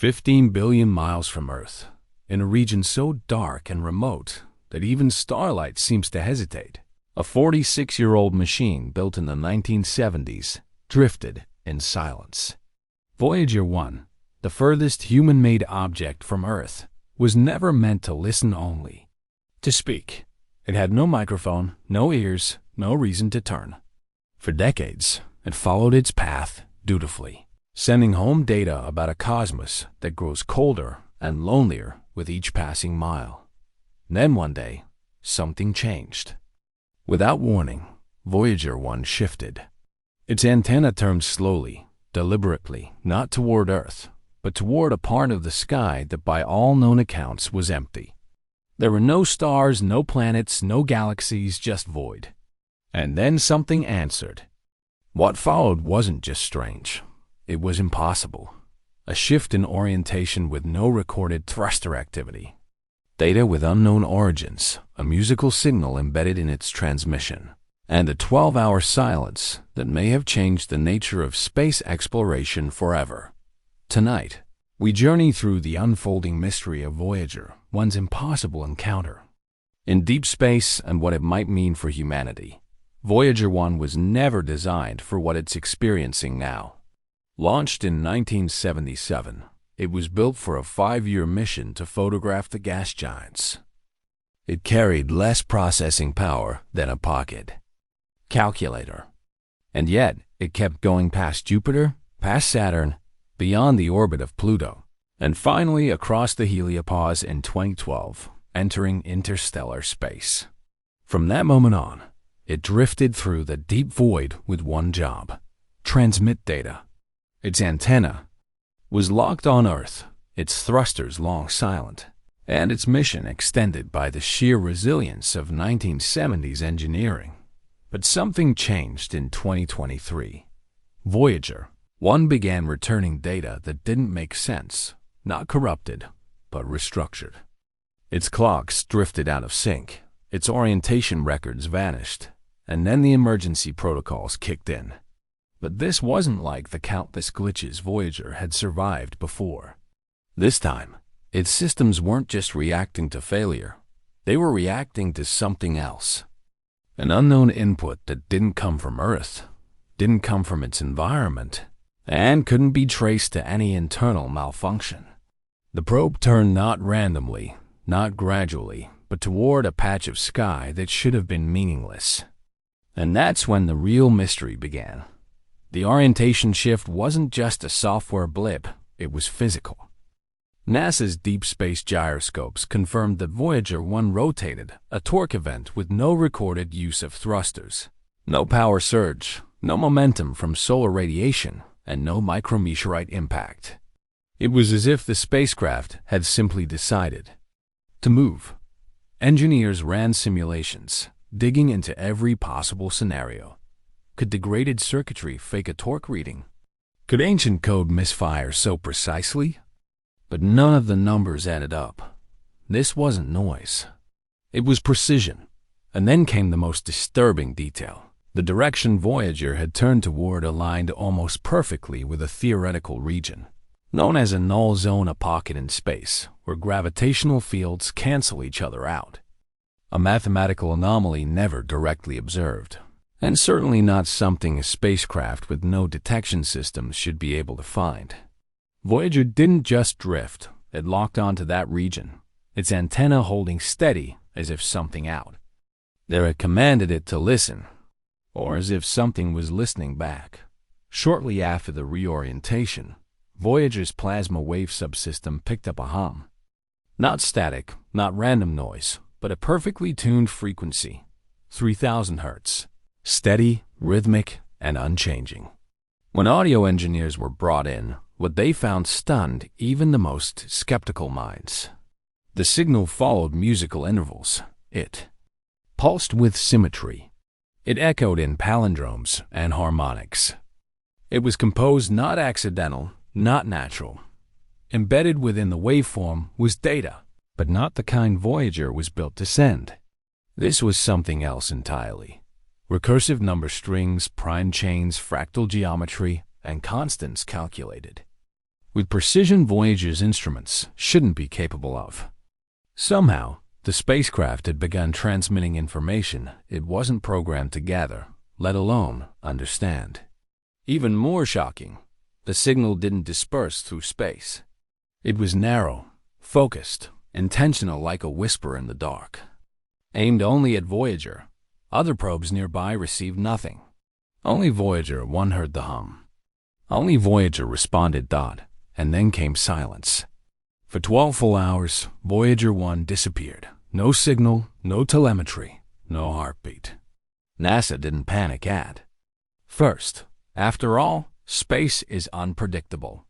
15 billion miles from Earth, in a region so dark and remote that even starlight seems to hesitate. A 46-year-old machine built in the 1970s drifted in silence. Voyager 1, the furthest human-made object from Earth, was never meant to listen only, to speak. It had no microphone, no ears, no reason to turn. For decades, it followed its path dutifully, sending home data about a cosmos that grows colder and lonelier with each passing mile. Then one day, something changed. Without warning, Voyager 1 shifted. Its antenna turned slowly, deliberately, not toward Earth, but toward a part of the sky that by all known accounts was empty. There were no stars, no planets, no galaxies, just void. And then something answered. What followed wasn't just strange. It was impossible. A shift in orientation with no recorded thruster activity. Data with unknown origins, a musical signal embedded in its transmission, and a 12-hour silence that may have changed the nature of space exploration forever. Tonight, we journey through the unfolding mystery of Voyager, one's impossible encounter. In deep space and what it might mean for humanity, Voyager 1 was never designed for what it's experiencing now. Launched in 1977, it was built for a 5-year mission to photograph the gas giants. It carried less processing power than a pocket calculator. And yet, it kept going past Jupiter, past Saturn, beyond the orbit of Pluto, and finally across the heliopause in 2012, entering interstellar space. From that moment on, it drifted through the deep void with one job: transmit data. Its antenna was locked on Earth, its thrusters long silent, and its mission extended by the sheer resilience of 1970s engineering. But something changed in 2023. Voyager 1 began returning data that didn't make sense, not corrupted, but restructured. Its clocks drifted out of sync, its orientation records vanished, and then the emergency protocols kicked in. But this wasn't like the countless glitches Voyager had survived before. This time, its systems weren't just reacting to failure. They were reacting to something else. An unknown input that didn't come from Earth, didn't come from its environment, and couldn't be traced to any internal malfunction. The probe turned not randomly, not gradually, but toward a patch of sky that should have been meaningless. And that's when the real mystery began. The orientation shift wasn't just a software blip, it was physical. NASA's deep space gyroscopes confirmed that Voyager 1 rotated, a torque event with no recorded use of thrusters. No power surge, no momentum from solar radiation, and no micrometeorite impact. It was as if the spacecraft had simply decided to move. Engineers ran simulations, digging into every possible scenario. Could degraded circuitry fake a torque reading? Could ancient code misfire so precisely? But none of the numbers added up. This wasn't noise. It was precision. And then came the most disturbing detail. The direction Voyager had turned toward aligned almost perfectly with a theoretical region, known as a null zone, a pocket in space, where gravitational fields cancel each other out. A mathematical anomaly never directly observed, and certainly not something a spacecraft with no detection systems should be able to find. Voyager didn't just drift, it locked onto that region, its antenna holding steady as if something out there had commanded it to listen, or as if something was listening back. Shortly after the reorientation, Voyager's plasma wave subsystem picked up a hum. Not static, not random noise, but a perfectly tuned frequency, 3000 Hz. Steady, rhythmic, and unchanging. When audio engineers were brought in, what they found stunned even the most skeptical minds. The signal followed musical intervals. It pulsed with symmetry. It echoed in palindromes and harmonics. It was composed not accidental, not natural. Embedded within the waveform was data, but not the kind Voyager was built to send. This was something else entirely. Recursive number strings, prime chains, fractal geometry, and constants calculated. with precision Voyager's instruments shouldn't be capable of. Somehow, the spacecraft had begun transmitting information it wasn't programmed to gather, let alone understand. Even more shocking, the signal didn't disperse through space. It was narrow, focused, intentional like a whisper in the dark. Aimed only at Voyager, other probes nearby received nothing. Only Voyager 1 heard the hum. Only Voyager responded, and then came silence. For 12 full hours, Voyager 1 disappeared. No signal, no telemetry, no heartbeat. NASA didn't panic at first. After all, space is unpredictable.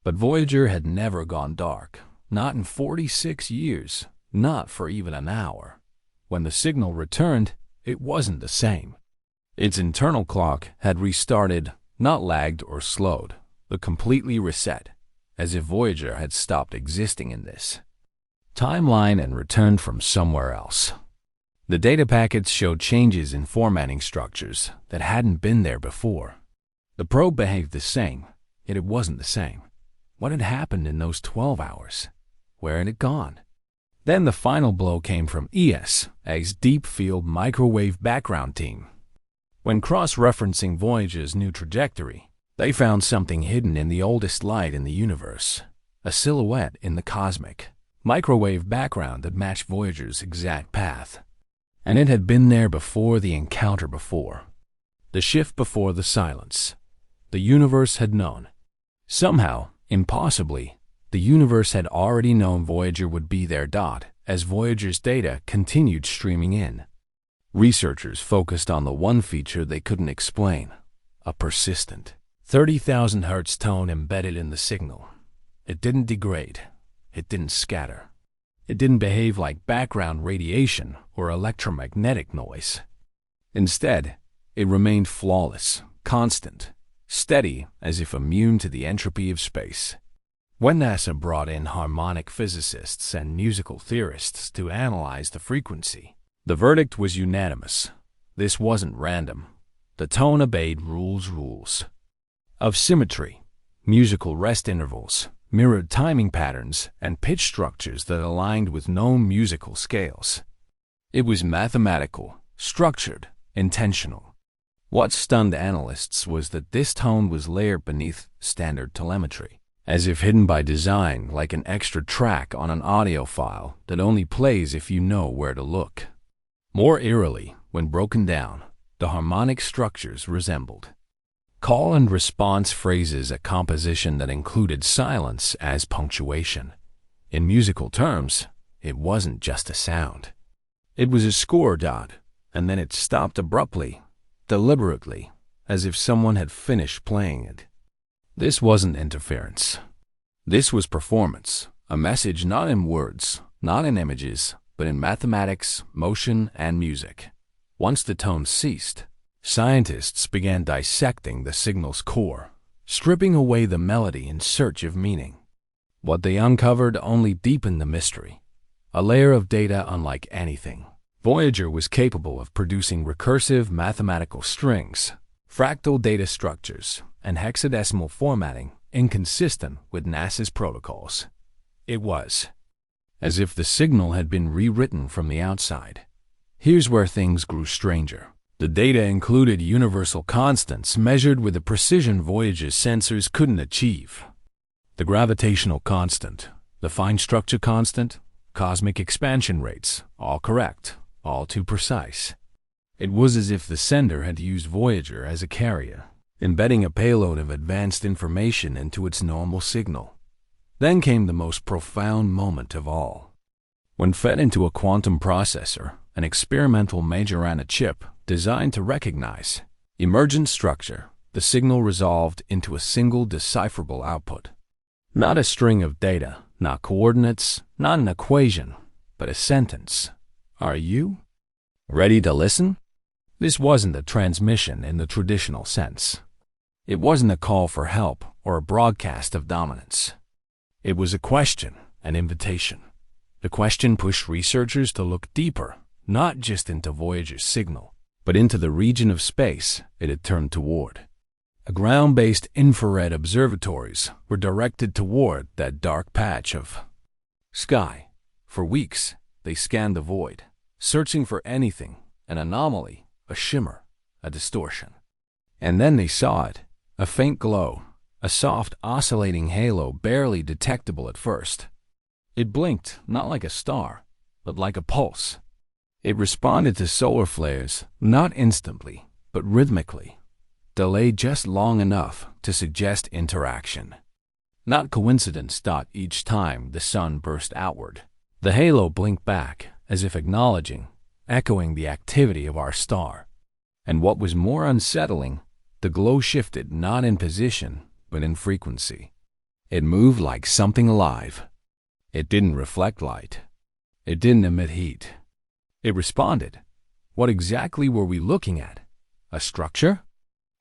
But Voyager had never gone dark, not in 46 years, not for even an hour. When the signal returned, it wasn't the same. Its internal clock had restarted, not lagged or slowed, but completely reset, as if Voyager had stopped existing in this timeline and returned from somewhere else. The data packets showed changes in formatting structures that hadn't been there before. The probe behaved the same, yet it wasn't the same. What had happened in those 12 hours? Where had it gone? Then the final blow came from ESA's Deep Field Microwave Background team. When cross-referencing Voyager's new trajectory, they found something hidden in the oldest light in the universe, a silhouette in the cosmic microwave background that matched Voyager's exact path. And it had been there before the encounter before. The shift before the silence. The universe had known. Somehow, impossibly, the universe had already known Voyager would be there. As Voyager's data continued streaming in, researchers focused on the one feature they couldn't explain, a persistent 30,000 Hz tone embedded in the signal. It didn't degrade. It didn't scatter. It didn't behave like background radiation or electromagnetic noise. Instead, it remained flawless, constant, steady, as if immune to the entropy of space. When NASA brought in harmonic physicists and musical theorists to analyze the frequency, the verdict was unanimous. This wasn't random. The tone obeyed rules of symmetry, musical rest intervals, mirrored timing patterns, and pitch structures that aligned with known musical scales. It was mathematical, structured, intentional. What stunned analysts was that this tone was layered beneath standard telemetry, as if hidden by design, like an extra track on an audio file that only plays if you know where to look. More eerily, when broken down, the harmonic structures resembled call and response phrases, a composition that included silence as punctuation. In musical terms, it wasn't just a sound. It was a score, and then it stopped abruptly, deliberately, as if someone had finished playing it. This wasn't interference. This was performance, a message not in words, not in images, but in mathematics, motion, and music. Once the tone ceased, scientists began dissecting the signal's core, stripping away the melody in search of meaning. What they uncovered only deepened the mystery, a layer of data unlike anything. Voyager was capable of producing recursive mathematical strings, fractal data structures, and hexadecimal formatting inconsistent with NASA's protocols. It was as if the signal had been rewritten from the outside. Here's where things grew stranger. The data included universal constants measured with a precision Voyager's sensors couldn't achieve. The gravitational constant, the fine structure constant, cosmic expansion rates, all correct, all too precise. It was as if the sender had used Voyager as a carrier, embedding a payload of advanced information into its normal signal. Then came the most profound moment of all. When fed into a quantum processor, an experimental Majorana chip designed to recognize emergent structure, the signal resolved into a single decipherable output. Not a string of data, not coordinates, not an equation, but a sentence. Are you ready to listen? This wasn't a transmission in the traditional sense. It wasn't a call for help or a broadcast of dominance. It was a question, an invitation. The question pushed researchers to look deeper, not just into Voyager's signal, but into the region of space it had turned toward. Ground-based infrared observatories were directed toward that dark patch of sky. For weeks, they scanned the void, searching for anything, an anomaly, a shimmer, a distortion. And then they saw it, a faint glow, a soft oscillating halo barely detectable at first. It blinked not like a star, but like a pulse. It responded to solar flares, not instantly, but rhythmically, delayed just long enough to suggest interaction. Not coincidence. Each time the sun burst outward, the halo blinked back as if acknowledging, echoing the activity of our star. And what was more unsettling, the glow shifted not in position, but in frequency. It moved like something alive. It didn't reflect light. It didn't emit heat. It responded. What exactly were we looking at? A structure?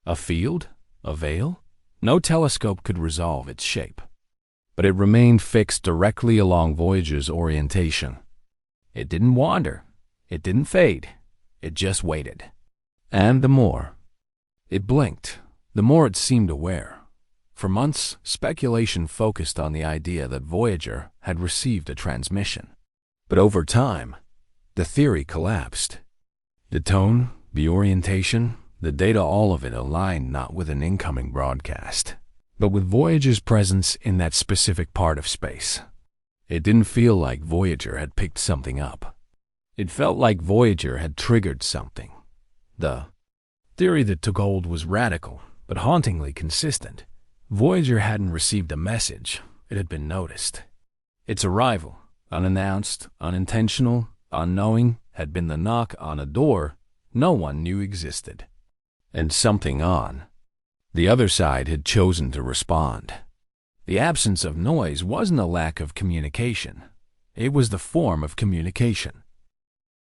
A field? A veil? No telescope could resolve its shape. But it remained fixed directly along Voyager's orientation. It didn't wander. It didn't fade. It just waited. And the more it blinked, the more it seemed aware. For months, speculation focused on the idea that Voyager had received a transmission. But over time, the theory collapsed. The tone, the orientation, the data, all of it aligned not with an incoming broadcast, but with Voyager's presence in that specific part of space. It didn't feel like Voyager had picked something up. It felt like Voyager had triggered something. The theory that took hold was radical, but hauntingly consistent. Voyager hadn't received a message. It had been noticed. Its arrival, unannounced, unintentional, unknowing, had been the knock on a door no one knew existed. And something on the other side had chosen to respond. The absence of noise wasn't a lack of communication. It was the form of communication.